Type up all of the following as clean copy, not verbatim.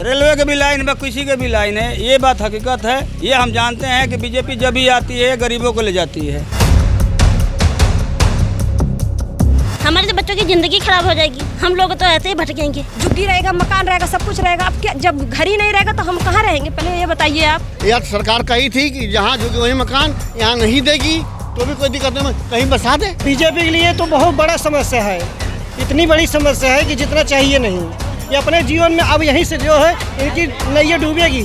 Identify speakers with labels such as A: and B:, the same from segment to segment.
A: Railway के भी line में, किसी के भी लाइन है, ये बात हकीकत है। ये हम जानते हैं कि बीजेपी जब भी आती है गरीबों को ले जाती है।
B: हमारे तो बच्चों की जिंदगी खराब हो जाएगी, हम लोग तो ऐसे ही भटकेंगे।
C: झुग्गी रहेगा, मकान रहेगा, सब कुछ रहेगा। अब क्या, जब घर ही नहीं रहेगा तो हम कहाँ रहेंगे? पहले ये बताइए आप।
D: यार सरकार कही थी कि जहाँ झुग्गी वही मकान, यहाँ नहीं देगी तो भी कोई दिक्कत नहीं, कहीं बसा दे।
E: बीजेपी के लिए तो बहुत बड़ा समस्या है, इतनी बड़ी समस्या है कि जितना चाहिए नहीं। ये अपने जीवन में अब यहीं से जो है इनकी नैया डूबेगी।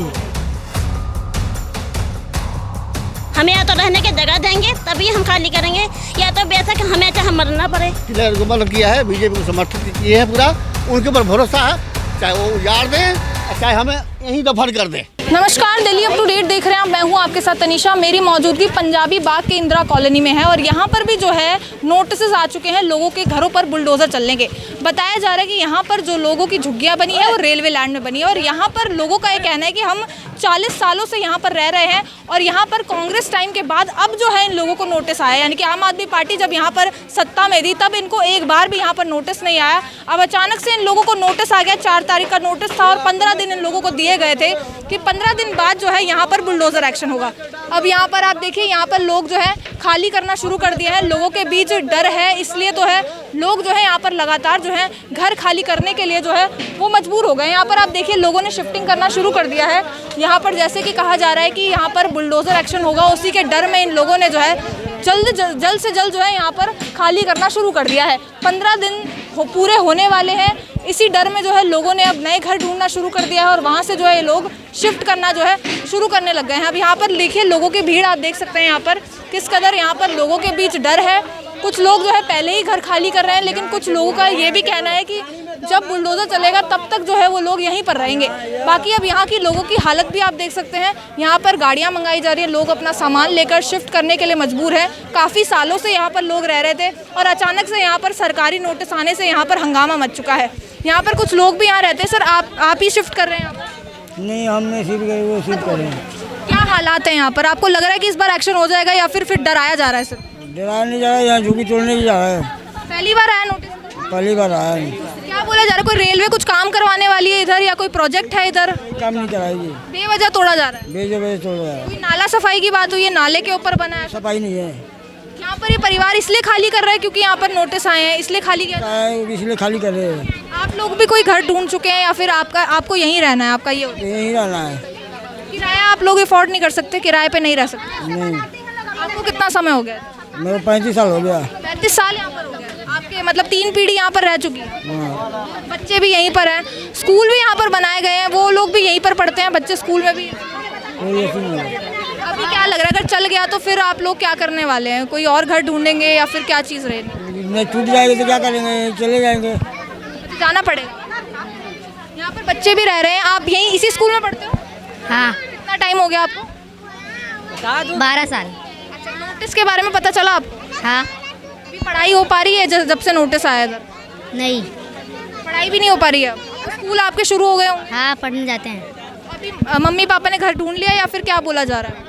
B: हमें या तो रहने की जगह देंगे तभी हम खाली करेंगे, या तो बेशक हमें चाहे मरना पड़े।
D: मतलब किया है, बीजेपी को समर्थित किए है पूरा, उनके ऊपर भरोसा है, चाहे वो उजाड़ दें चाहे हमें यहीं दफन कर दें।
F: नमस्कार, दिल्ली अप टू डेट देख रहे हैं आप। मैं हूं आपके साथ तनीषा। मेरी मौजूदगी पंजाबी बाग के इंदिरा कॉलोनी में है और यहाँ पर भी जो है नोटिस आ चुके हैं लोगों के घरों पर बुलडोजर चलने के। बताया जा रहा है कि यहाँ पर जो लोगों की झुग्गियाँ बनी है वो रेलवे लैंड में बनी है और यहाँ पर लोगों का ये कहना है कि हम 40 सालों से यहाँ पर रह रहे हैं और यहाँ पर कांग्रेस टाइम के बाद अब जो है इन लोगों को नोटिस आया, यानी कि आम आदमी पार्टी जब यहाँ पर सत्ता में थी तब इनको एक बार भी यहाँ पर नोटिस नहीं आया। अब अचानक से इन लोगों को नोटिस आ गया। 4 तारीख का नोटिस था और 15 दिन इन लोगों को दिए गए थे कि 15 दिन बाद जो है यहाँ पर बुलडोजर एक्शन होगा। अब यहाँ पर आप देखिए, यहाँ पर लोग जो है खाली करना शुरू कर दिया है। लोगों के बीच डर है, इसलिए तो है लोग जो है यहाँ पर लगातार जो है घर खाली करने के लिए जो है वो मजबूर हो गए। यहाँ पर आप देखिए लोगों ने शिफ्टिंग करना शुरू कर दिया है। यहाँ पर जैसे कि कहा जा रहा है कि यहाँ पर बुलडोजर एक्शन होगा, उसी के डर में इन लोगों ने जो है जल्द से जल्द जो है यहाँ पर खाली करना शुरू कर दिया है। 15 दिन पूरे होने वाले हैं, इसी डर में जो है लोगों ने अब नए घर ढूंढना शुरू कर दिया है और वहाँ से जो है ये लोग शिफ्ट करना जो है शुरू करने लग गए हैं। अब यहाँ पर देखिए लोगों की भीड़ आप देख सकते हैं यहाँ पर किस कदर यहाँ पर लोगों के बीच डर है। कुछ लोग जो है पहले ही घर खाली कर रहे हैं, लेकिन कुछ लोगों का ये भी कहना है कि जब बुलडोजर चलेगा तब तक जो है वो लोग यहीं पर रहेंगे। बाकी अब यहाँ की लोगों की हालत भी आप देख सकते हैं। यहाँ पर गाड़ियाँ मंगाई जा रही है, लोग अपना सामान लेकर शिफ्ट करने के लिए मजबूर है। काफ़ी सालों से यहाँ पर लोग रह रहे थे और अचानक से यहाँ पर सरकारी नोटिस आने से यहाँ पर हंगामा मच चुका है। यहाँ पर कुछ लोग भी यहाँ रहते हैं। सर आप ही शिफ्ट कर रहे हैं?
A: नहीं, हमने शिफ्ट करे, वो शिफ्ट कर रहे हैं।
F: क्या हालात हैं यहाँ पर? आपको लग रहा है कि इस बार एक्शन हो जाएगा या फिर डराया जा रहा है? सर
A: डराया नहीं जा रहा है, यहाँ झुग्गी तोड़ने की जा रहा है।
F: पहली बार आया नोटिस?
A: पहली बार आया नहीं।
F: क्या बोला जा रहा है? कोई रेलवे कुछ काम करवाने वाली है इधर या कोई प्रोजेक्ट है इधर?
A: काम नहीं कराएगी,
F: बेवजह तोड़ा जा रहा है।
A: बेवजह तोड़ रहा है।
F: कोई नाला सफाई की बात हुई है, नाले के ऊपर बना है?
A: सफाई नहीं है।
F: यहाँ पर ये परिवार इसलिए खाली कर रहा है क्योंकि यहाँ पर नोटिस आए हैं, इसलिए खाली किया?
A: इसलिए खाली कर रहे हैं।
F: आप लोग भी कोई घर ढूंढ चुके हैं या फिर आपको यहीं रहना है? आपका ये
A: यहीं रहना है।
F: किराया आप लोग अफोर्ड नहीं कर सकते? किराए पे नहीं रह सकते?
A: नहीं।
F: आपको कितना समय हो गया?
A: मेरे 35 साल हो गया।
F: 35 साल यहाँ पर हो गया? आपके मतलब 3 पीढ़ी यहाँ पर रह चुकी है? बच्चे भी यहीं पर हैं, स्कूल भी यहाँ पर बनाए गए हैं, वो लोग भी यहीं पर पढ़ते हैं बच्चे स्कूल में भी? अभी क्या लग रहा है अगर चल गया तो फिर आप लोग क्या करने वाले हैं? कोई और घर ढूंढेंगे या फिर क्या चीज़ रहेगी?
A: नहीं, टूट जाएगी तो क्या करेंगे, चले जाएंगे।
F: जाना पड़ेगा। यहाँ पर बच्चे भी रह रहे हैं। आप यहीं इसी स्कूल में पढ़ते हो?
G: हाँ।
F: कितना टाइम हो गया आपको?
G: 12 साल।
F: अच्छा, नोटिस के बारे में पता चला आपको?
G: हाँ।
F: अभी पढ़ाई हो पा रही है जब से नोटिस आया इधर?
G: नहीं।
F: पढ़ाई भी नहीं हो पा रही है? स्कूल आपके शुरू हो गए होंगे?
G: हाँ, पढ़ने जाते हैं।
F: अभी मम्मी पापा ने घर ढूंढ लिया या फिर क्या बोला जा रहा है?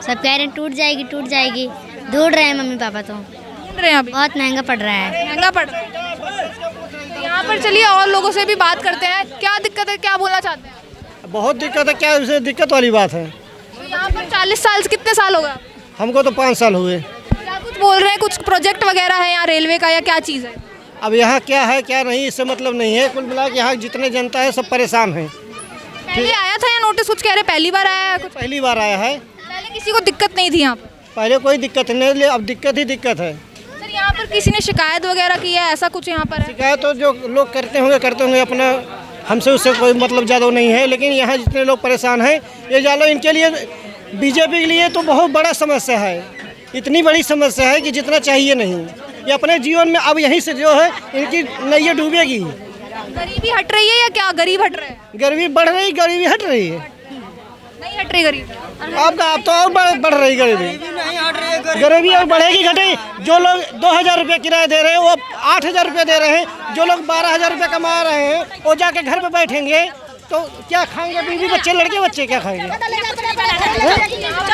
G: सब कह रहे हैं टूट जाएगी टूट जाएगी, ढूंढ रहे हैं मम्मी पापा तो।
F: ढूंढ रहे हैं अभी?
G: बहुत महंगा पड़ रहा है।
F: महंगा पड़ रहा है। यहाँ पर चलिए और लोगों से भी बात करते हैं। क्या दिक्कत है, क्या बोलना चाहते हैं?
E: बहुत दिक्कत है। क्या उसे दिक्कत वाली बात है?
F: तो यहाँ पर 40 साल से कितने साल हो गए?
E: हमको तो 5 साल हुए।
F: क्या कुछ बोल रहे हैं, कुछ प्रोजेक्ट वगैरह है यहाँ रेलवे का या क्या चीज़ है?
E: अब यहाँ क्या है क्या नहीं इससे मतलब नहीं है। कुल मिला के यहाँ जितने जनता है सब परेशान है।
F: पहले आया था या नोटिस? कुछ कह रहे पहली बार आया है? कुछ
E: पहली बार आया है।
F: पहले किसी को दिक्कत नहीं थी यहाँ पर?
E: पहले कोई दिक्कत नहीं, ले अब दिक्कत ही दिक्कत है।
F: सर यहाँ पर किसी ने शिकायत वगैरह की है, ऐसा कुछ यहाँ पर है?
E: शिकायत तो जो लोग करते होंगे अपना, हमसे उससे कोई मतलब ज़्यादा नहीं है। लेकिन यहाँ जितने लोग परेशान हैं ये जानो, इनके लिए बीजेपी के लिए तो बहुत बड़ा समस्या है, इतनी बड़ी समस्या है कि जितना चाहिए नहीं। ये अपने जीवन में अब यहीं से जो है इनकी नैया डूबेगी।
F: गरीबी हट रही है या क्या? गरीब हट रहे हैं?
E: गरीबी बढ़ रही, गरीबी हट रही है।
F: नहीं हट रही गरीबी?
E: अब तो और बढ़ रही गरीबी। गरीबी और बढ़ेगी घटेगी। जो लोग 2000 रुपये किराया दे रहे हैं वो 8000 रुपये दे रहे हैं। जो लोग 12000 रुपये कमा रहे हैं वो जाके घर पे बैठेंगे तो क्या खाएंगे? बीवी बच्चे, लड़के बच्चे क्या खाएंगे?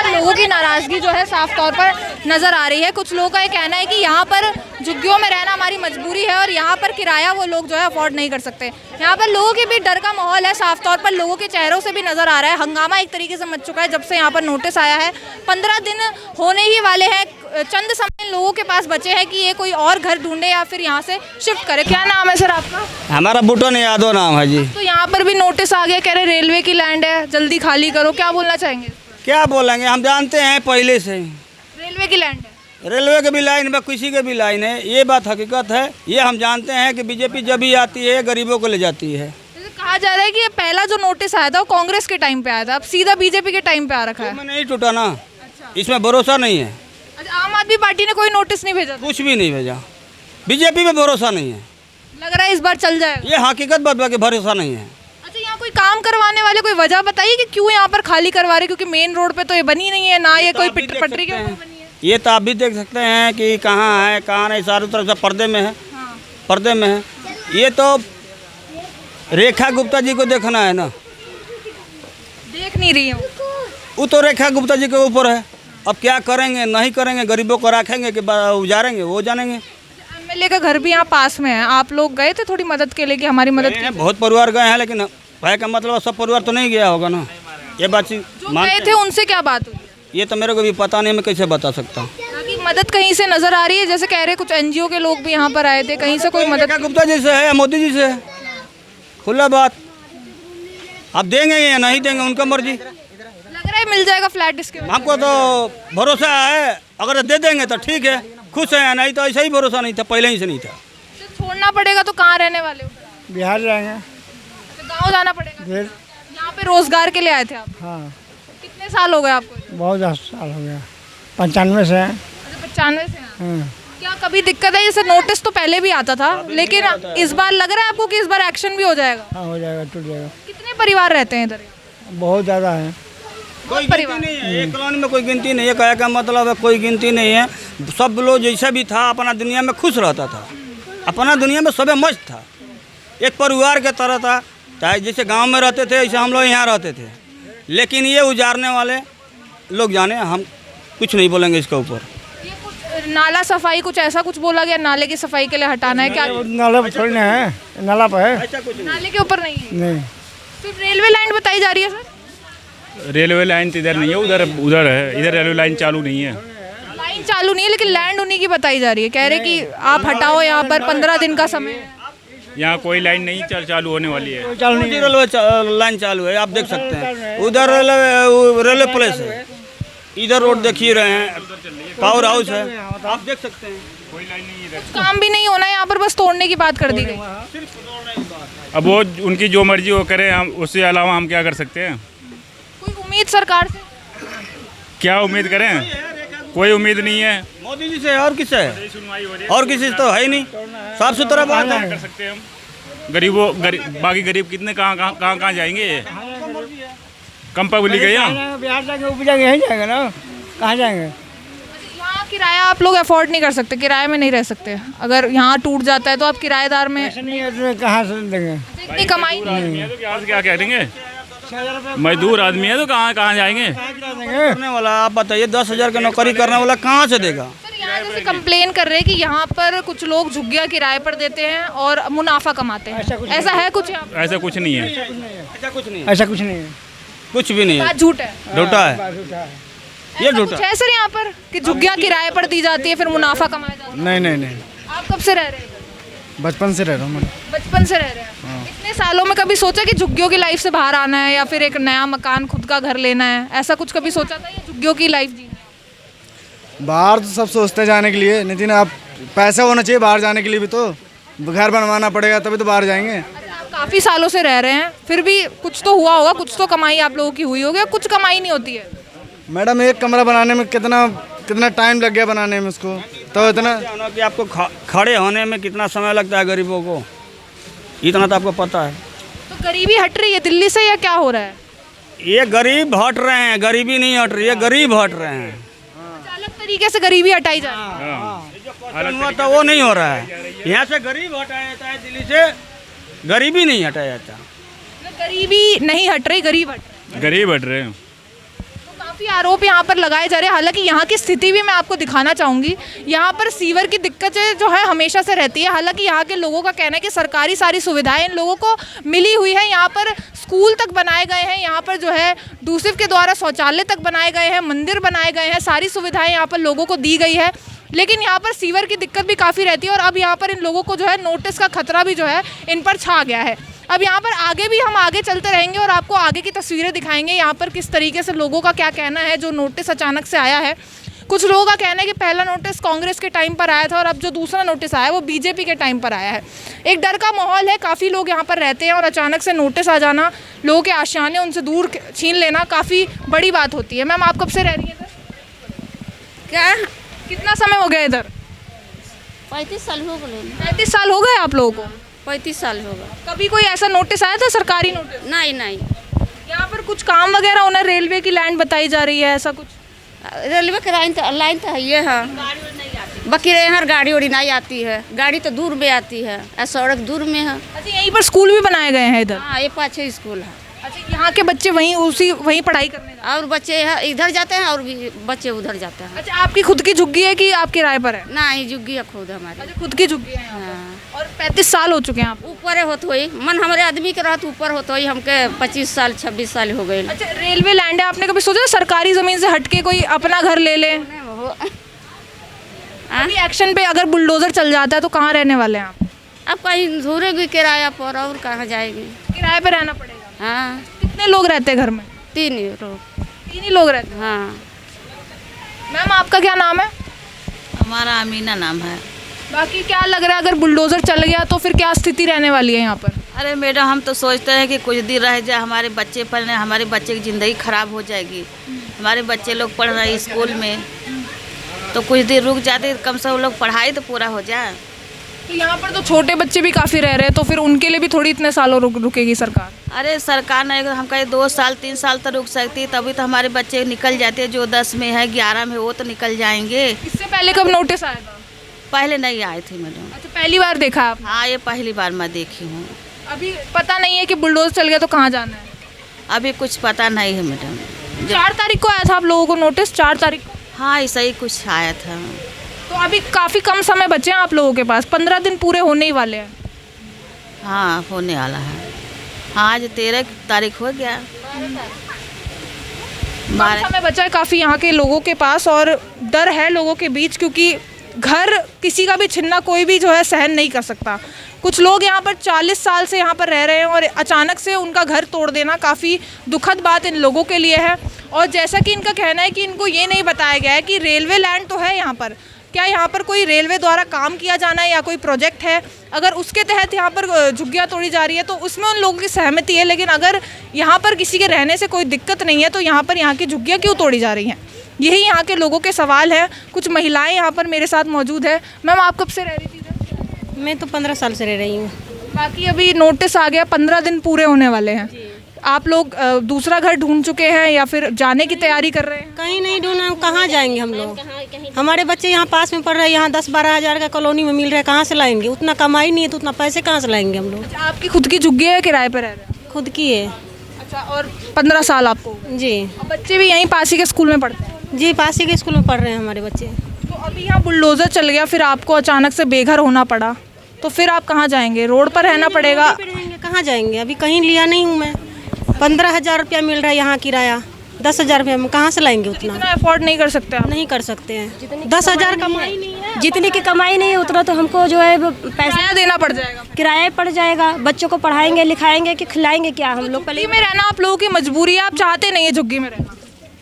F: लोगों की नाराजगी जो है साफ तौर पर नजर आ रही है। कुछ लोगों का ये कहना है कि यहाँ पर झुग्गियों में रहना हमारी मजबूरी है और यहाँ पर किराया वो लोग जो है अफोर्ड नहीं कर सकते। यहाँ पर लोगों के भी डर का माहौल है, साफ तौर पर लोगों के चेहरों से भी नजर आ रहा है। हंगामा एक तरीके से मच चुका है जब से यहाँ पर नोटिस आया है। 15 दिन होने ही वाले हैं, चंद समय लोगों के पास बचे हैं कि ये कोई और घर ढूंढे या फिर यहाँ से शिफ्ट करे। क्या नाम है सर आपका?
A: हमारा बुटन यादव नाम है जी।
F: तो यहाँ पर भी नोटिस आ गया, कह रहे रेलवे की लैंड है, जल्दी खाली करो। क्या बोलना चाहेंगे?
A: क्या बोलेंगे, हम जानते हैं पहले से ही
F: रेलवे की लैंड है,
A: रेलवे के भी लाइन में, किसी के भी लाइन है, ये बात हकीकत है। ये हम जानते हैं कि बीजेपी जब भी आती है गरीबों को ले जाती है।
F: जैसे कहा जा रहा है कि ये पहला जो नोटिस आया था वो कांग्रेस के टाइम पे आया था, अब सीधा बीजेपी के टाइम पे आ रखा है।
A: इसमें नहीं टूटा ना, इसमें भरोसा नहीं है।
F: अच्छा, आम आदमी पार्टी ने कोई नोटिस नहीं भेजा था?
A: कुछ भी नहीं भेजा, बीजेपी में भरोसा नहीं है।
F: लग रहा है इस बार चल जाएगा।
A: ये हकीकत बात बाकी भरोसा नहीं है।
F: अच्छा, यहाँ कोई काम करवाने वाले कोई वजह बताइए कि क्यों यहाँ पर खाली करवा रहे? क्योंकि मेन रोड पे तो ये बनी नहीं है ना, ये कोई पटरी के ऊपर बनी है।
A: ये तो आप भी देख सकते हैं कि कहाँ है कहाँ नहीं, चारों तरफ से पर्दे में है, पर्दे में है। ये तो रेखा गुप्ता जी को देखना है ना,
F: देख नहीं रही हूँ।
A: वो तो रेखा गुप्ता जी के ऊपर है। अब क्या करेंगे नहीं करेंगे, गरीबों को रखेंगे कि उजारेंगे, वो जानेंगे।
F: एमएलए का घर भी यहाँ पास में है, आप लोग गए थे थोड़ी मदद के लिए कि हमारी मदद
A: गए हैं, बहुत परिवार गए हैं, लेकिन भाई का मतलब सब परिवार तो नहीं गया होगा ना। ये बात
F: जो गए थे उनसे क्या बात हुई?
A: ये तो मेरे को भी पता नहीं, मैं कैसे बता सकता हूँ।
F: ताकि मदद कहीं से नजर आ रही है, जैसे कह रहे कुछ एनजीओ के लोग भी यहाँ पर आए थे, कहीं से कोई मदद?
A: रेखा गुप्ता जी से है या मोदी जी से है, खुला बात। आप देंगे या नहीं देंगे उनका मर्जी।
F: लग रहा है मिल जाएगा फ्लैट इसके बाद।
A: हमको तो भरोसा है, अगर दे देंगे तो ठीक है, खुश है, नहीं तो ऐसा ही भरोसा नहीं था, पहले ही से नहीं था।
F: तो छोड़ना पड़ेगा तो कहाँ रहने वाले हो?
E: बिहार जाएंगे,
F: तो गाँव जाना पड़ेगा।
E: फिर
F: यहाँ पे रोजगार के लिए आए थे आप?
E: हाँ,
F: कितने साल हो गए आपको?
E: बहुत 10 साल हो गया, 95 से हैं।
F: अच्छा, 95 से हैं। क्या कभी दिक्कत है? जैसे नोटिस तो पहले भी आता था, लेकिन इस बार लग रहा है आपको कि इस बार एक्शन भी हो जाएगा?
E: हाँ, हो जाएगा, टूट जाएगा।
F: कितने परिवार रहते हैं इधर?
E: बहुत ज़्यादा है।
A: कोई गिनती नहीं है, एक कॉलोनी में कोई गिनती नहीं है। कहे का मतलब है कोई गिनती नहीं है। सब लोग जैसा भी था अपना दुनिया में खुश रहता था, अपना दुनिया में सब मस्त था, एक परिवार के तरह था। चाहे जैसे गांव में रहते थे ऐसे हम लोग यहाँ रहते थे। लेकिन ये उजारने वाले लोग जाने, हम कुछ नहीं बोलेंगे इसके ऊपर।
F: ये कुछ नाला सफाई कुछ ऐसा कुछ बोला गया, नाले की सफाई के लिए हटाना है क्या?
E: नाला पर थोड़ी ना है, नाला पर है,
A: ऐसा कुछ
F: नाले के ऊपर नहीं है।
E: नहीं।
F: सिर्फ रेलवे लाइन बताई जा रही है सर?
H: रेलवे लाइन तो इधर नहीं है, उधर उधर है, इधर रेलवे लाइन चालू नहीं है।
F: लाइन चालू नहीं है, लेकिन लैंड उन्हीं की बताई जा रही है। कह रहे कि आप हटाओ, यहाँ पर 15 दिन का समय है।
H: यहाँ कोई लाइन नहीं चालू होने वाली है।
A: रेलवे लाइन चालू है, आप देख सकते हैं। उधर रेलवे प्लेस है, इधर रोड देख ही रहे हैं, पावर हाउस है, आप देख सकते हैं।
H: कोई लाइन नहीं है।
F: कुछ काम भी नहीं होना है यहाँ पर, बस तोड़ने की बात कर दी गई।
H: अब वो उनकी जो मर्जी वो करे, हम उससे अलावा हम क्या कर सकते हैं?
F: कोई उम्मीद सरकार से?
H: क्या उम्मीद करें? कोई उम्मीद नहीं है।
A: मोदी जी से और किससे है? और किसी से तो है ही नहीं। साफ सुथरा बात है।
H: कर सकते हैं हम। बाकी गरीब कितने कहाँ जाएंगे? कम पब्लिक है यहाँ।
E: बिहार जाएंगे, ऊपर जाएंगे, यहीं जाएंगे ना, कहाँ जाएंगे?
F: यहाँ किराया आप लोग अफोर्ड नहीं कर सकते, किराए में नहीं रह सकते। अगर यहाँ टूट जाता है तो आप किराएदार में
E: ऐसा नहीं है, तो कहाँ से देंगे?
F: इतनी कमाई नहीं है।
H: तो क्या कह देंगे? मजदूर आदमी है तो कहाँ जाएंगे?
A: करने वाला आप बताइए, 10,000 की नौकरी करने वाला कहाँ से देगा?
F: सर, यहाँ जैसे कंप्लेन कर रहे हैं कि यहाँ पर कुछ लोग झुग्गियाँ किराए पर देते हैं और मुनाफा कमाते हैं, ऐसा है कुछ यहाँ पर?
H: ऐसा कुछ नहीं है।
A: ऐसा कुछ नहीं है,
E: ऐसा कुछ नहीं है,
A: कुछ भी नहीं है,
F: बात झूठ है।
A: झूठा है, ये
F: ऐसा
A: झूठा
F: कुछ है सर यहाँ पर कि झुग्गियाँ किराए पर दी जाती है फिर मुनाफा कमाया जाता है?
E: नहीं नहीं नहीं,
F: आप कब से रह रहे हैं?
E: बचपन से रह रहा हूँ।
F: बचपन से रह रहे हैं। इतने सालों में कभी सोचा कि झुग्गियों की लाइफ से बाहर आना है या फिर एक नया मकान खुद का घर लेना है, ऐसा कुछ कभी सोचा था या झुग्गियों की लाइफ जीना है?
I: बाहर तो सब सोचते हैं जाने के लिए, लेकिन आप पैसा होना चाहिए बाहर जाने के लिए भी, तो घर बनवाना पड़ेगा तभी तो बाहर जाएंगे।
F: अच्छा, आप काफ़ी सालों से रह रहे हैं, फिर भी कुछ तो हुआ होगा, कुछ तो कमाई आप लोगों की हुई होगी, कुछ कमाई नहीं होती है।
I: मैडम एक कमरा बनाने में कितना टाइम लग गया बनाने में उसको, तो इतना
A: कि आपको खड़े होने में कितना समय लगता है गरीबों को, इतना तो आपको पता है।
F: तो गरीबी हट रही है दिल्ली से या क्या हो रहा है?
A: ये गरीब हट रहे हैं, गरीबी नहीं हट रही है, गरीब हट रहे हैं।
F: अलग तरीके से गरीबी हटाई जा रही है।
A: हुआ तो वो नहीं हो रहा है। यहाँ से गरीब हटाया जाता है, दिल्ली से गरीबी नहीं हटाया जाता।
F: गरीबी नहीं हट रही, गरीब हट रहे हैं।
H: गरीब हट रहे हैं।
F: काफ़ी आरोप यहाँ पर लगाए जा रहे हैं। हालांकि यहाँ की स्थिति भी मैं आपको दिखाना चाहूँगी। यहाँ पर सीवर की दिक्कतें जो है हमेशा से रहती है। हालांकि यहाँ के लोगों का कहना है कि सरकारी सारी सुविधाएं इन लोगों को मिली हुई है। यहाँ पर स्कूल तक बनाए गए हैं, यहाँ पर जो है डूसिफ के द्वारा शौचालय तक बनाए गए हैं, मंदिर बनाए गए हैं, सारी सुविधाएँ यहाँ पर लोगों को दी गई है। लेकिन यहाँ पर सीवर की दिक्कत भी काफ़ी रहती है और अब यहाँ पर इन लोगों को जो है नोटिस का खतरा भी जो है इन पर छा गया है। अब यहाँ पर आगे भी हम आगे चलते रहेंगे और आपको आगे की तस्वीरें दिखाएंगे यहाँ पर किस तरीके से लोगों का क्या कहना है जो नोटिस अचानक से आया है। कुछ लोगों का कहना है कि पहला नोटिस कांग्रेस के टाइम पर आया था और अब जो दूसरा नोटिस आया है वो बीजेपी के टाइम पर आया है। एक डर का माहौल है, काफ़ी लोग यहाँ पर रहते हैं और अचानक से नोटिस आ जाना, लोगों के आशियाने उनसे दूर छीन लेना काफ़ी बड़ी बात होती है। मैम, आप कब से रह रही हैं इधर?
B: क्या
F: कितना समय हो गया इधर?
B: 35 साल हो गए।
F: 35 साल हो गए आप लोगों को?
B: 35 साल हो गए।
F: कभी कोई ऐसा नोटिस आया था, सरकारी नोटिस?
B: नहीं।
F: यहाँ पर कुछ काम वगैरह होना, रेलवे की लैंड बताई जा रही है, ऐसा कुछ?
B: रेलवे की लाइन तो है ये है, बाकी यहाँ गाड़ी उड़ी नहीं आती है। गाड़ी तो दूर में आती है, सड़क दूर में है।
F: अच्छा, यहीं पर स्कूल भी बनाए गए हैं इधर?
B: हाँ, ये 5-6 स्कूल है।
F: अच्छा, यहाँ के बच्चे वहीं पढ़ाई करने जाते हैं?
B: और बच्चे इधर जाते हैं और भी बच्चे उधर जाते हैं।
F: अच्छा, आपकी खुद की झुग्गी है कि आप किराए पर है?
B: नहीं, झुग्गी है खुद हमारी।
F: अच्छा, खुद की झुग्गी है यहाँ पर।
B: हाँ।
F: और 35 साल हो चुके हैं आप?
B: ऊपर होत हुई मन हमारे आदमी के रहत ऊपर होत हुई, हमके 25 साल 26 साल हो गए।
F: अच्छा, रेलवे लैंड है, आपने कभी सोचा सरकारी ज़मीन से हटके कोई अपना घर ले ले? अभी एक्शन पे अगर बुलडोजर चल जाता है तो कहाँ रहने वाले हैं आप?
B: अब कहीं धूरेगी किराया पर, और कहाँ जाएगी?
F: किराए पे रहना पड़ेगा।
B: हाँ।
F: कितने लोग रहते हैं घर में?
B: 3 लोग।
F: 3 ही लोग रहते हैं?
B: हाँ।
F: मैम, आपका क्या नाम है?
J: हमारा अमीना नाम है।
F: बाकी क्या लग रहा है अगर बुलडोजर चल गया तो फिर क्या स्थिति रहने वाली है यहाँ पर?
J: अरे मैडम, हम तो सोचते हैं कि कुछ दिन रह जाए, हमारे बच्चे पढ़ने, हमारे बच्चे की ज़िंदगी ख़राब हो जाएगी। हमारे बच्चे लोग पढ़ रहे हैं स्कूल में, तो कुछ दिन रुक जाते, कम से कम लोग पढ़ाई तो पूरा हो जाए।
F: तो यहाँ पर तो छोटे बच्चे भी काफ़ी रह रहे हैं, तो फिर उनके लिए भी थोड़ी इतने सालों रुकेगी सरकार?
J: अरे सरकार ने हम कहे 2 साल 3 साल तक रुक सकती, तभी तो हमारे बच्चे निकल जाते हैं। जो 10 में है, 11 में, वो तो निकल जाएंगे।
F: इससे पहले कब नोटिस आया था?
J: पहले नहीं आए थे मैडम।
F: अच्छा, पहली बार देखा आप?
J: हाँ, ये पहली बार मैं देखी हूँ।
F: अभी पता नहीं है कि बुलडोजर चल गया तो कहाँ जाना है?
J: अभी कुछ पता नहीं है मैडम।
F: 4 तारीख को आया था आप लोगों को नोटिस? 4 तारीख को?
J: हाँ, ऐसा ही कुछ आया था।
F: तो अभी काफ़ी कम समय बचे हैं आप लोगों के पास, 15 दिन पूरे होने ही वाले हैं।
J: हाँ, होने वाला है। हाँ, आज 13 तारीख हो गया।
F: समय बचा है काफ़ी यहाँ के लोगों के पास और डर है लोगों के बीच, क्योंकि घर किसी का भी छीनना कोई भी जो है सहन नहीं कर सकता। कुछ लोग यहाँ पर 40 साल से यहाँ पर रह रहे हैं और अचानक से उनका घर तोड़ देना काफ़ी दुखद बात इन लोगों के लिए है। और जैसा कि इनका कहना है कि इनको ये नहीं बताया गया है कि रेलवे लैंड तो है यहाँ पर, क्या यहाँ पर कोई रेलवे द्वारा काम किया जाना है या कोई प्रोजेक्ट है, अगर उसके तहत यहाँ पर झुग्गियाँ तोड़ी जा रही है तो उसमें उन लोगों की सहमति है। लेकिन अगर यहाँ पर किसी के रहने से कोई दिक्कत नहीं है तो यहाँ पर यहाँ की झुग्गियाँ क्यों तोड़ी जा रही हैं? यही यहाँ के लोगों के सवाल हैं। कुछ महिलाएं यहाँ पर मेरे साथ मौजूद है। मैम, आप कब से रह रही थी इधर?
C: मैं तो 15 साल से रह रही हूँ।
F: बाकी अभी नोटिस आ गया, 15 दिन पूरे होने वाले हैं। आप लोग दूसरा घर ढूंढ चुके हैं या फिर जाने की तैयारी कर रहे हैं?
C: कहीं नहीं ढूंढना, कहाँ जाएंगे हम लोग? हमारे बच्चे यहाँ पास में पढ़ रहे हैं, यहाँ 10-12 हज़ार का कॉलोनी में मिल रहा है, कहाँ से लाएंगे? उतना कमाई नहीं है तो उतना पैसे कहाँ से लाएंगे हम लोग?
F: अच्छा, आपकी खुद की झुग्गी है, किराए पर रह रहे हैं?
C: खुद की है।
F: अच्छा, और 15 साल आपको?
C: जी।
F: बच्चे भी यहीं पास ही के स्कूल में पढ़ते हैं?
C: जी, पास ही के स्कूल में पढ़ रहे हैं हमारे बच्चे।
F: तो अभी यहाँ बुलडोज़र चल गया, फिर आपको अचानक से बेघर होना पड़ा, तो फिर आप कहाँ जाएंगे? रोड पर रहना पड़ेगा?
C: कहाँ जाएंगे? अभी कहीं लिया नहीं हूँ मैं। 15,000 रुपया मिल रहा है यहाँ किराया, 10,000 रुपया में कहाँ से लाएंगे? उतना
F: अफोर्ड नहीं कर सकते आप?
C: नहीं कर सकते हैं। 10,000 कमाई नहीं है,
K: जितनी की कमाई नहीं है उतना तो हमको जो है
F: पैसा देना पड़ जाएगा,
K: किराया पड़ जाएगा। बच्चों को पढ़ाएंगे लिखाएंगे कि खिलाएंगे क्या हम लोग?
F: झुग्गी में रहना आप लोगों की मजबूरी है, आप चाहते नहीं है झुग्गी में रहना?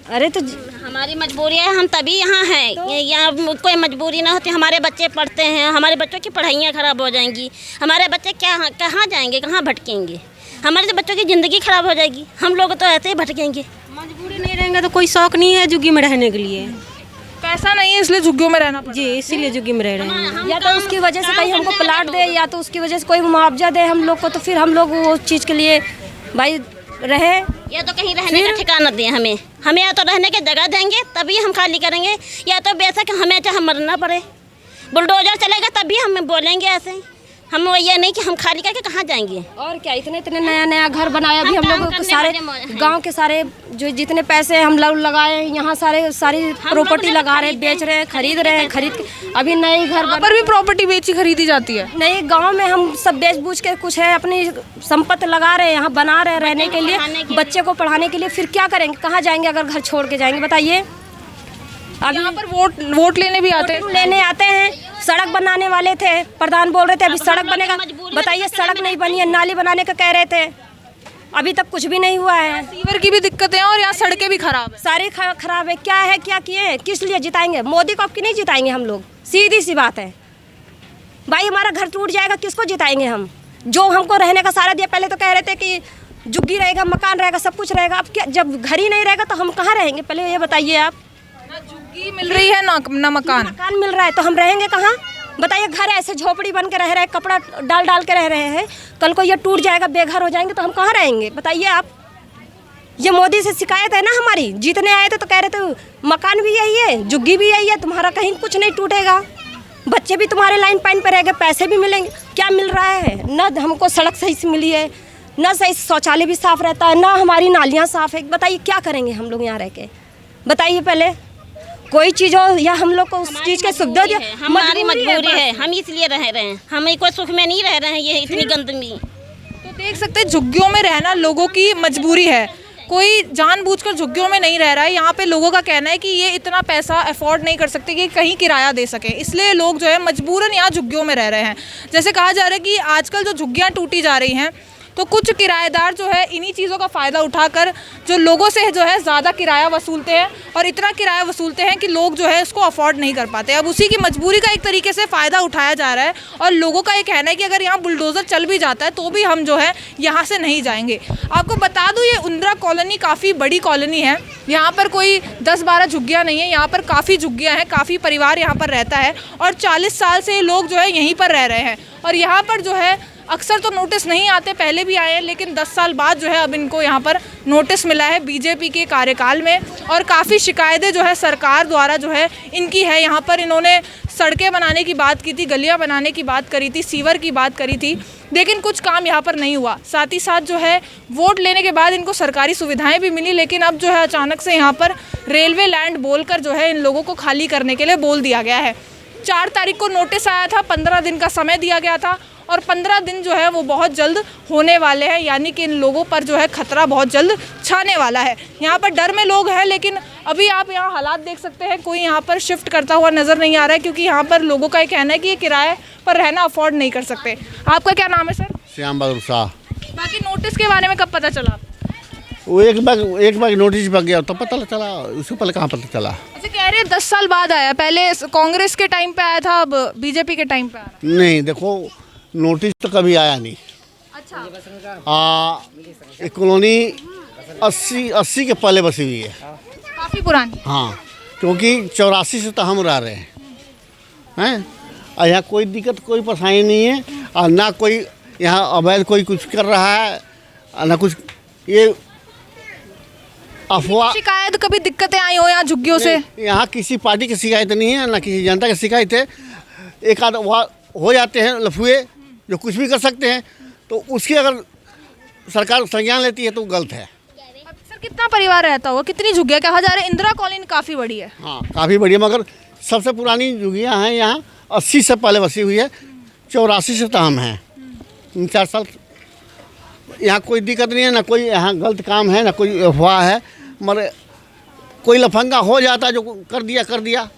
K: अरे तो
B: हमारी मजबूरी है, हम तभी यहाँ हैं। यहाँ कोई मजबूरी ना होती, हमारे बच्चे पढ़ते हैं, हमारे बच्चों की पढ़ाइयाँ ख़राब हो जाएंगी, हमारे बच्चे कहाँ जाएंगे, कहाँ भटकेंगे? हमारे बच्चों की ज़िंदगी ख़राब हो जाएगी, हम लोग तो ऐसे ही भटकेंगे।
C: मजबूरी नहीं रहेंगे तो कोई शौक नहीं है झुग्गी में रहने के लिए,
F: पैसा नहीं है इसलिए झुग्गियों में रहना।
C: जी, इसीलिए झुग्गी में रह रहे हैं।
K: या तो उसकी वजह से कहीं हमको प्लाट दे या तो उसकी वजह से कोई मुआवजा दे हम लोग को, तो फिर हम लोग वो चीज़ के लिए भाई रहे।
B: या तो कहीं रहने का ठिकाना दें हमें या तो रहने की जगह देंगे तभी हम खाली करेंगे, या तो बेशक हमें चाहे मरना पड़े, बुलडोजर चलेगा तभी हम बोलेंगे ऐसे। हम ये नहीं कि हम खाली करके कहाँ जाएंगे।
K: और क्या, इतने इतने नया नया घर बनाया अभी हम
B: काम
K: लोग
B: करने
K: सारे
B: वाले
K: गांव के सारे जो जितने पैसे हम लोग लगाए यहाँ सारी प्रॉपर्टी लगा रहे, बेच रहे हैं, खरीद रहे हैं, खरीद के अभी नए घर
F: वहाँ पर भी प्रॉपर्टी बेची खरीदी जाती है।
K: नए गांव में हम सब बेच बूझ के कुछ है अपनी संपत्ति लगा रहे हैं, यहाँ बना रहे हैं रहने के लिए, बच्चे को पढ़ाने के लिए। फिर क्या करेंगे, कहाँ जाएंगे अगर घर छोड़ के जाएंगे बताइए।
F: अब यहाँ पर वोट लेने भी आते हैं।
K: लेने आते हैं, सड़क बनाने वाले थे, प्रधान बोल रहे थे अभी सड़क बनेगा, बताइए सड़क नहीं बनी है, नाली बनाने का कह रहे थे, अभी तक कुछ भी नहीं हुआ है।
F: सीवर की भी दिक्कतें हैं और यहाँ सड़कें भी खराब है।
K: सारी खराब है। क्या है, क्या किए हैं, किस लिए जिताएंगे? मोदी को अब की नहीं जिताएंगे हम लोग, सीधी सी बात है भाई। हमारा घर टूट जाएगा, किसको जिताएंगे हम? जो हमको रहने का सहारा दिया, पहले तो कह रहे थे कि झुग्गी रहेगा, मकान रहेगा, सब कुछ रहेगा। अब क्या, जब घर ही नहीं रहेगा तो हम कहाँ रहेंगे? पहले ये बताइए आप।
F: ना झुग्गी मिल रही है ना मकान
K: मिल रहा है तो हम रहेंगे कहाँ बताइए? घर ऐसे झोपड़ी बन के रह रहे हैं, कपड़ा डाल डाल के रह रहे हैं, कल को ये टूट जाएगा, बेघर हो जाएंगे तो हम कहाँ रहेंगे बताइए आप। ये मोदी से शिकायत है ना हमारी। जीतने आए थे तो कह रहे थे मकान भी यही है, झुग्गी भी यही है, तुम्हारा कहीं कुछ नहीं टूटेगा, बच्चे भी तुम्हारे लाइन पाइन पर रहेंगे, पैसे भी मिलेंगे। क्या मिल रहा है? न हमको सड़क सही से मिली है, न सही शौचालय भी साफ रहता है, ना हमारी नालियाँ साफ है। बताइए क्या करेंगे हम लोग यहाँ रह के? बताइए पहले कोई चीज़ हो या हम लोग को उस चीज़ की सुविधा दिया।
B: हमारी मजबूरी है, हम इसलिए रह रहे हैं, हम कोई सुख में नहीं रह रहे हैं। ये इतनी गंदगी
F: तो देख सकते हैं, झुग्गियों में रहना लोगों की मजबूरी है, कोई जानबूझकर झुग्गियों में नहीं रह रहा है। यहाँ पे लोगों का कहना है कि ये इतना पैसा अफोर्ड नहीं कर सकते कि कहीं किराया दे सके, इसलिए लोग जो है मजबूरन यहाँ झुग्गियों में रह रहे हैं। जैसे कहा जा रहा है कि आजकल जो झुग्गियाँ टूटी जा रही हैं तो कुछ किराएदार जो है इन्हीं चीज़ों का फ़ायदा उठाकर जो लोगों से जो है ज़्यादा किराया वसूलते हैं और इतना किराया वसूलते हैं कि लोग जो है इसको अफोर्ड नहीं कर पाते। अब उसी की मजबूरी का एक तरीके से फ़ायदा उठाया जा रहा है और लोगों का ये कहना है कि अगर यहाँ बुलडोज़र चल भी जाता है तो भी हम जो है यहाँ से नहीं जाएंगे। आपको बता दूँ, ये इंदिरा कॉलोनी काफ़ी बड़ी कॉलोनी है, यहाँ पर कोई 10-12 झुग्गियाँ नहीं है, यहाँ पर काफ़ी झुग्गियाँ हैं, काफ़ी परिवार यहाँ पर रहता है और 40 साल से लोग जो है यहीं पर रह रहे हैं। और यहाँ पर जो है अक्सर तो नोटिस नहीं आते, पहले भी आए हैं, लेकिन 10 साल बाद जो है अब इनको यहाँ पर नोटिस मिला है बीजेपी के कार्यकाल में और काफ़ी शिकायतें जो है सरकार द्वारा जो है इनकी है। यहाँ पर इन्होंने सड़कें बनाने की बात की थी, गलियाँ बनाने की बात करी थी, सीवर की बात करी थी, लेकिन कुछ काम यहाँ पर नहीं हुआ। साथ ही साथ जो है वोट लेने के बाद इनको सरकारी सुविधाएं भी मिली, लेकिन अब जो है अचानक से यहाँ पर रेलवे लैंड बोलकर जो है इन लोगों को खाली करने के लिए बोल दिया गया है। 4 तारीख को नोटिस आया था, 15 दिन का समय दिया गया था और 15 दिन जो है वो बहुत जल्द होने वाले हैं, यानी कि इन लोगों पर जो है खतरा बहुत जल्द छाने वाला है। यहाँ पर डर में लोग हैं, लेकिन अभी आप यहाँ हालात देख सकते हैं, कोई यहाँ पर शिफ्ट करता हुआ नज़र नहीं आ रहा है, क्योंकि यहाँ पर लोगों का ये कहना है कि ये किराए पर रहना अफोर्ड नहीं कर सकते। आपका क्या नाम है सर?
D: श्याम बहादुर शाह।
F: बाकी नोटिस के बारे में कब पता चला?
D: वो एक बार नोटिस पड़ गया तो पता चला, उससे पहले कहाँ पता चला? अच्छा,
F: कह रहे हैं 10 साल बाद आया, पहले कांग्रेस के टाइम पे आया था, अब बीजेपी के टाइम पे आया।
D: नहीं, देखो नोटिस तो कभी आया नहीं।
F: अच्छा।
D: एक कॉलोनी 80 के पहले बसी हुई है,
F: काफ़ी पुरानी।
D: हाँ, क्योंकि 84 से तो हम रह रहे हैं और यहाँ कोई दिक्कत, कोई परेशानी नहीं है और ना कोई यहाँ अवैध कोई कुछ कर रहा है, ना कुछ ये अफवाह।
F: शिकायत कभी दिक्कतें आई हो यहाँ झुग्गियों से?
D: यहाँ किसी पार्टी की शिकायत नहीं है, ना किसी जनता की शिकायत है। एक आध हो जाते हैं लफुए जो कुछ भी कर सकते हैं, तो उसकी अगर सरकार संज्ञान लेती है तो गलत है।
F: सर कितना परिवार रहता होगा, कितनी झुग्गियाँ? कहा जा रहा है इंदिरा कॉलोनी काफ़ी बड़ी है।
D: हाँ, काफ़ी बड़ी है, मगर सबसे पुरानी झुग्गियाँ हैं यहाँ 80 से पहले बसी हुई है, 84 से तो हम हैं, 4 साल। यहाँ कोई दिक्कत नहीं है, ना कोई यहाँ गलत काम है, ना कोई अफवाह है, मगर कोई लफंगा हो जाता जो कर दिया,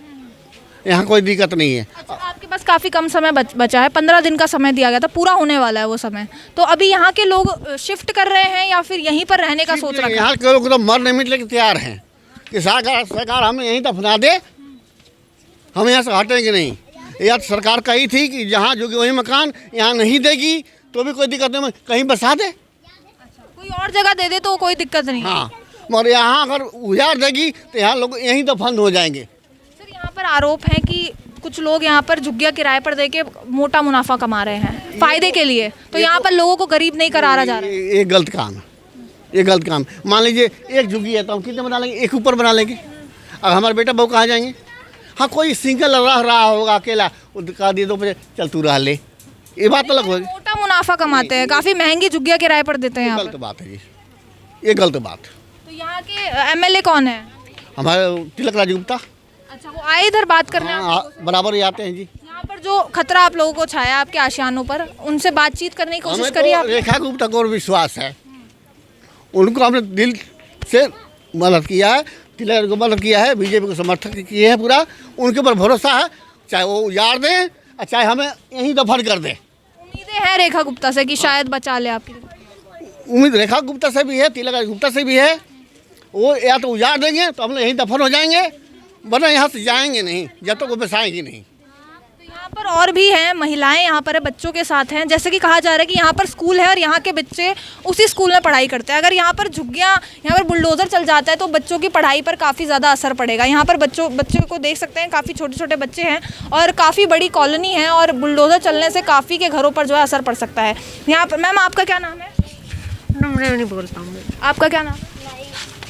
D: यहाँ कोई दिक्कत नहीं है।
F: अच्छा, आपके पास काफ़ी कम समय बचा है, 15 दिन का समय दिया गया था, पूरा होने वाला है वो समय, तो अभी यहाँ के लोग शिफ्ट कर रहे हैं या फिर यहीं पर रहने का सोच रहे हैं?
D: यहाँ के लोग तो मरने मिटने के तैयार हैं कि सरकार हमें यहीं दफना दे, हम यहाँ से हटेंगे नहीं। या तो सरकार कही थी कि जहाँ जो वही मकान यहाँ नहीं देगी तो भी कोई दिक्कत नहीं, कहीं बसा दे।
F: अच्छा, कोई और जगह दे दे तो कोई दिक्कत नहीं।
D: हाँ, मगर यहाँ अगर उजाड़ देगी तो यहाँ लोग यहीं दफन हो जाएंगे।
F: सर यहाँ पर आरोप है कि कुछ लोग यहाँ पर झुग्गियाँ किराए पर देके मोटा मुनाफा कमा रहे हैं फायदे के लिए, तो यहाँ पर लोगों को गरीब नहीं करारा जा रहा है।
D: ये गलत काम है, ये गलत काम। मान लीजिए एक झुग्गी है तो हम कितने बना लेंगे? एक ऊपर बना लेंगे। अब हमारे बेटा बहू कहाँ जाएंगे? हाँ, कोई सिंगल रह रहा होगा अकेला, वो कहा दिए 2 बजे चल तू रह ले, ये बात अलग होगी।
F: मोटा मुनाफा कमाते हैं, काफ़ी महंगी झुग्गियाँ किराए पर देते हैं यहाँ
D: गलत बात है जी, ये गलत बात।
F: तो यहाँ के एमएलए कौन है?
D: हमारे तिलक राज गुप्ता।
F: अच्छा, वो आए इधर बात करने?
D: बराबर ही आते हैं जी।
F: यहाँ पर जो खतरा आप लोगों को छाया आपके आशियानों पर, उनसे बातचीत करने की कोशिश करिए आप?
D: रेखा गुप्ता को और विश्वास है, उनको हमने दिल से मदद किया है, तिलक को मदद किया है, बीजेपी को समर्थन किए हैं पूरा, उनके ऊपर भरोसा है, चाहे वो उजाड़ दें और चाहे हमें यहीं दफन कर दें।
F: उम्मीदें हैं रेखा गुप्ता से कि शायद बचा ले आपकी?
D: उम्मीद रेखा गुप्ता से भी है, तिलक गुप्ता से भी है। वो या तो उजाड़ देंगे तो हम लोग यहीं दफन हो जाएंगे, वरना यहाँ से जाएंगे नहीं जब तक वो बसाएंगी नहीं।
F: तो यहाँ पर और भी हैं, महिलाएं यहाँ पर है, बच्चों के साथ हैं। जैसे कि कहा जा रहा है कि यहाँ पर स्कूल है और यहाँ के बच्चे उसी स्कूल में पढ़ाई करते हैं। अगर यहाँ पर झुग्गियाँ, यहाँ पर बुलडोज़र चल जाता है तो बच्चों की पढ़ाई पर काफ़ी ज़्यादा असर पड़ेगा। यहाँ पर बच्चों को देख सकते हैं, काफ़ी छोटे छोटे बच्चे हैं और काफ़ी बड़ी कॉलोनी है और बुलडोज़र चलने से काफ़ी के घरों पर जो है असर पड़ सकता है। यहाँ पर मैम आपका क्या नाम है?
C: नहीं बोल पाऊँगी।
F: आपका क्या नाम?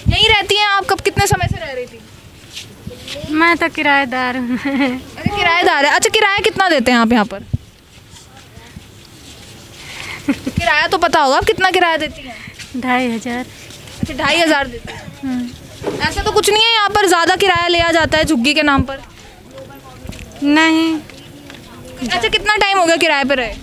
F: यहीं रहती हैं आप? कब कितने समय से रह रही थी?
C: मैं तो किराएदार हूँ।
F: अरे किराएदार है। अच्छा, किराया कितना देते हैं आप यहाँ पर? किराया तो पता होगा, आप कितना किराया देती हैं?
C: 2500।
F: अच्छा, 2500 देते हैं। ऐसा तो कुछ नहीं है यहाँ पर ज़्यादा किराया लिया जाता है झुग्गी के नाम पर?
C: नहीं।
F: अच्छा, कितना टाइम हो गया किराए पे रहे?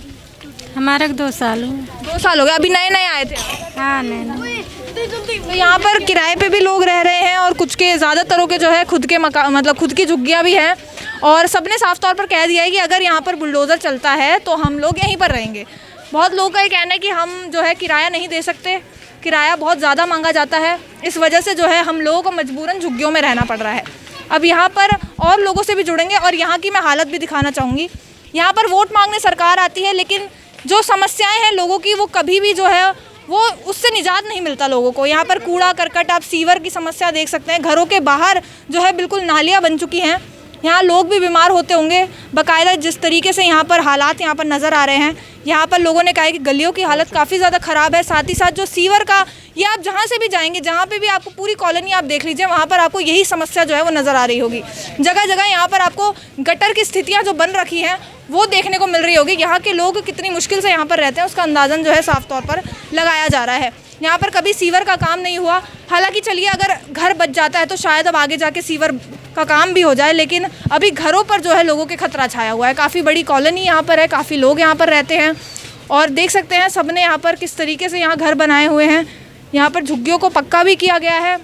C: हमारे 2 साल हुए।
F: 2 साल हो गए, अभी नए नए आए थे?
C: हाँ, नहीं।
F: तो यहाँ पर किराए पे भी लोग रह रहे हैं और कुछ के ज़्यादातरों के जो है खुद के मतलब खुद की झुग्गियाँ भी हैं और सबने साफ तौर पर कह दिया है कि अगर यहाँ पर बुलडोज़र चलता है तो हम लोग यहीं पर रहेंगे। बहुत लोगों का ये कहना है कि हम जो है किराया नहीं दे सकते, किराया बहुत ज़्यादा मांगा जाता है, इस वजह से जो है हम लोगों को मजबूरन झुग्गियों में रहना पड़ रहा है। अब यहाँ पर और लोगों से भी जुड़ेंगे और यहाँ की मैं हालत भी दिखाना चाहूँगी। यहाँ पर वोट मांगने सरकार आती है, लेकिन जो समस्याएं हैं लोगों की वो कभी भी जो है वो उससे निजात नहीं मिलता लोगों को। यहाँ पर कूड़ा करकट, आप सीवर की समस्या देख सकते हैं, घरों के बाहर जो है बिल्कुल नालियाँ बन चुकी हैं। यहाँ लोग भी बीमार होते होंगे बाकायदा। जिस तरीके से यहाँ पर हालात यहाँ पर नज़र आ रहे हैं, यहाँ पर लोगों ने कहा है कि गलियों की हालत काफ़ी ज़्यादा ख़राब है। साथ ही साथ जो सीवर का, ये आप जहाँ से भी जाएंगे, जहाँ पे भी आपको पूरी कॉलोनी आप देख लीजिए, वहाँ पर आपको यही समस्या जो है वो नज़र आ रही होगी। जगह जगह यहाँ पर आपको गटर की स्थितियाँ जो बन रखी हैं वो देखने को मिल रही होगी। यहाँ के लोग कितनी मुश्किल से यहाँ पर रहते हैं उसका अंदाज़न जो है साफ़ तौर पर लगाया जा रहा है। यहाँ पर कभी सीवर का काम नहीं हुआ, हालांकि चलिए अगर घर बच जाता है तो शायद अब आगे जाके सीवर का काम भी हो जाए, लेकिन अभी घरों पर जो है लोगों के खतरा छाया हुआ है। काफ़ी बड़ी कॉलोनी यहाँ पर है, काफ़ी लोग यहाँ पर रहते हैं और देख सकते हैं सबने यहाँ पर किस तरीके से यहाँ घर बनाए हुए हैं। यहाँ पर झुग्गियों को पक्का भी किया गया है।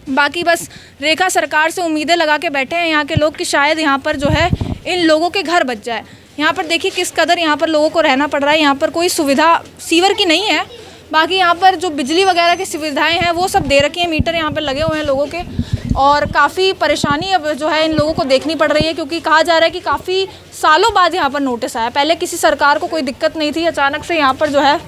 F: बाकी बस रेखा सरकार से उम्मीदें लगा के बैठे हैं यहाँ के लोग कि शायद यहाँ पर जो है इन लोगों के घर बच जाए। यहाँ पर देखिए किस कदर यहाँ पर लोगों को रहना पड़ रहा है। यहाँ पर कोई सुविधा सीवर की नहीं है, बाकी यहाँ पर जो बिजली वगैरह की सुविधाएं हैं वो सब दे रखी हैं, मीटर यहाँ पर लगे हुए हैं लोगों के। और काफ़ी परेशानी अब जो है इन लोगों को देखनी पड़ रही है, क्योंकि कहा जा रहा है कि काफ़ी सालों बाद यहाँ पर नोटिस आया। पहले किसी सरकार को कोई दिक्कत नहीं थी, अचानक से यहाँ पर जो है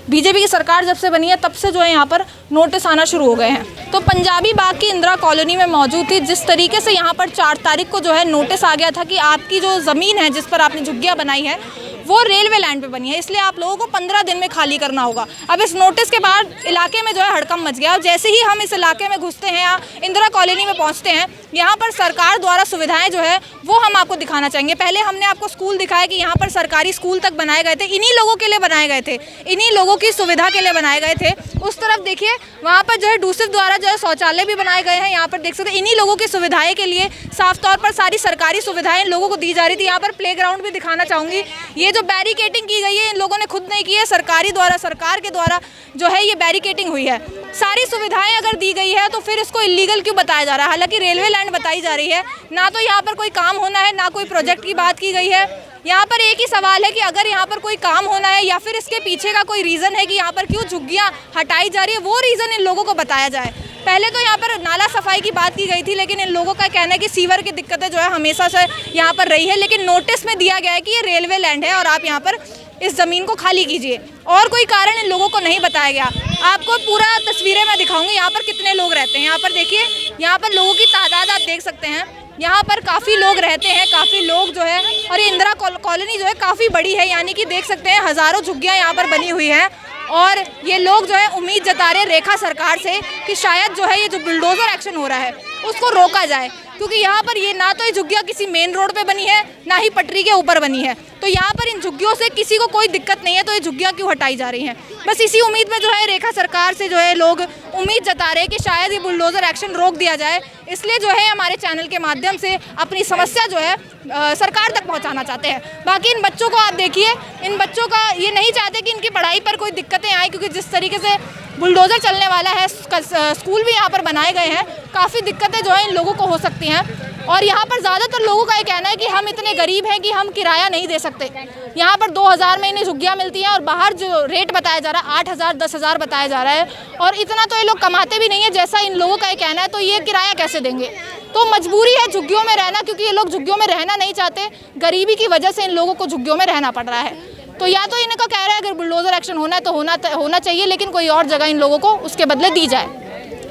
F: बीजेपी की सरकार जब से बनी है तब से जो है यहाँ पर नोटिस आना शुरू हो गए हैं। तो पंजाबी बाग की इंदिरा कॉलोनी में मौजूद थी। जिस तरीके से यहाँ पर 4 तारीख को जो है नोटिस आ गया था कि आपकी जो ज़मीन है जिस पर आपने झुग्गियाँ बनाई है वो रेलवे लैंड पे बनी है, इसलिए आप लोगों को 15 दिन में खाली करना होगा। अब इस नोटिस के बाद इलाके में जो है हड़कंप मच गया और जैसे ही हम इस इलाके में घुसते हैं या इंदिरा कॉलोनी में पहुंचते हैं, यहाँ पर सरकार द्वारा सुविधाएं जो है वो हम आपको दिखाना चाहेंगे। पहले हमने आपको स्कूल दिखाया कि यहाँ पर सरकारी स्कूल तक बनाए गए थे, इन्हीं लोगों के लिए बनाए गए थे, इन्हीं लोगों की सुविधा के लिए बनाए गए थे। उस तरफ देखिए वहाँ पर जो है डूसिफ द्वारा जो है शौचालय भी बनाए गए हैं। यहाँ पर देख सकते हैं इन्हीं लोगों की सुविधाएं के लिए साफ तौर पर सारी सरकारी सुविधाएं लोगों को दी जा रही थी। यहाँ पर प्ले ग्राउंड भी दिखाना चाहूँगी। ये जो बैरिकेटिंग की गई है इन लोगों ने खुद नहीं की है, सरकार के द्वारा जो है ये बैरिकेटिंग हुई है। सारी सुविधाएं अगर दी गई है तो फिर इसको इलीगल क्यों बताया जा रहा है? हालांकि रेलवे लैंड बताई जा रही है, ना तो यहाँ पर कोई काम होना है, ना कोई प्रोजेक्ट की बात की गई है। यहाँ पर एक ही सवाल है कि अगर यहाँ पर कोई काम होना है या फिर इसके पीछे का कोई रीज़न है कि यहाँ पर क्यों झुग्गियाँ हटाई जा रही है, वो रीज़न इन लोगों को बताया जाए। पहले तो यहाँ पर नाला सफाई की बात की गई थी, लेकिन इन लोगों का कहना है कि सीवर की दिक्कतें जो है हमेशा से यहाँ पर रही है, लेकिन नोटिस में दिया गया है कि ये रेलवे लैंड है और आप यहाँ पर इस ज़मीन को खाली कीजिए, और कोई कारण इन लोगों को नहीं बताया गया। आपको पूरा तस्वीरें मैं दिखाऊंगी यहाँ पर कितने लोग रहते हैं। यहाँ पर देखिए, यहाँ पर लोगों की तादाद आप देख सकते हैं, यहाँ पर काफ़ी लोग रहते हैं, काफ़ी लोग जो है, और ये इंदिरा कॉलोनी जो है काफ़ी बड़ी है, यानी कि देख सकते हैं हज़ारों झुग्गियाँ यहाँ पर बनी हुई हैं। और ये लोग जो है उम्मीद जता रहे रेखा सरकार से कि शायद जो है ये जो बुलडोज़र एक्शन हो रहा है उसको रोका जाए। क्योंकि यहाँ पर ये ना तो ये झुग्गियाँ किसी मेन रोड पे बनी है, ना ही पटरी के ऊपर बनी है। तो यहाँ पर इन झुग्गियों से किसी को कोई दिक्कत नहीं है, तो ये झुग्गियाँ क्यों हटाई जा रही हैं? बस इसी उम्मीद में जो है रेखा सरकार से जो है लोग उम्मीद जता रहे हैं कि शायद ये बुलडोज़र एक्शन रोक दिया जाए। इसलिए जो है हमारे चैनल के माध्यम से अपनी समस्या जो है सरकार तक पहुंचाना चाहते हैं। बाकी इन बच्चों को आप देखिए, इन बच्चों का ये नहीं चाहते कि इनकी पढ़ाई पर कोई दिक्कतें आए, क्योंकि जिस तरीके से बुलडोज़र चलने वाला है, स्कूल भी यहाँ पर बनाए गए हैं, काफ़ी दिक्कतें जो है इन लोगों को हो सकती हैं। और यहाँ पर ज़्यादातर लोगों का ये कहना है कि हम इतने गरीब हैं कि हम किराया नहीं दे सकते। यहाँ पर 2000 में इन्हें झुग्गियाँ मिलती हैं और बाहर जो रेट बताया जा रहा है 8000 10,000 बताया जा रहा है, और इतना तो ये लोग कमाते भी नहीं है जैसा इन लोगों का ये कहना है। तो ये किराया कैसे देंगे? तो मजबूरी है झुग्गियों में रहना, क्योंकि ये लोग झुग्गियों में रहना नहीं चाहते, गरीबी की वजह से इन लोगों को झुग्गियों में रहना पड़ रहा है। तो या तो इनका कह रहा है अगर बुलडोज़र एक्शन होना है तो होना चाहिए, लेकिन कोई और जगह इन लोगों को उसके बदले दी जाए।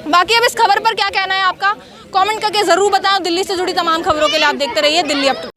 F: बाकी अब इस खबर पर क्या कहना है आपका, कमेंट करके ज़रूर बताएं। दिल्ली से जुड़ी तमाम खबरों के लिए आप देखते रहिए दिल्ली अपडेट।